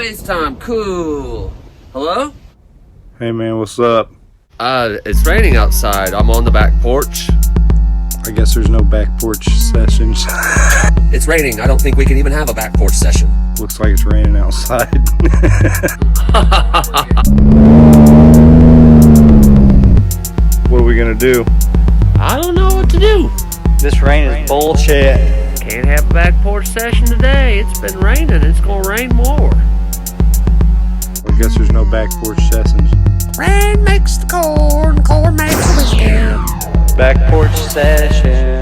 FaceTime. Cool. Hello? Hey man, what's up? It's raining outside. I'm on the back porch. I guess there's no back porch sessions. It's raining. I don't think we can even have a back porch session. Looks like it's raining outside. What are we gonna do? I don't know what to do. This rain is bullshit. Can't have a back porch session today. It's been raining. It's gonna rain more. I guess there's no back porch sessions. Rain makes the corn, corn makes the whiskey. Back porch session.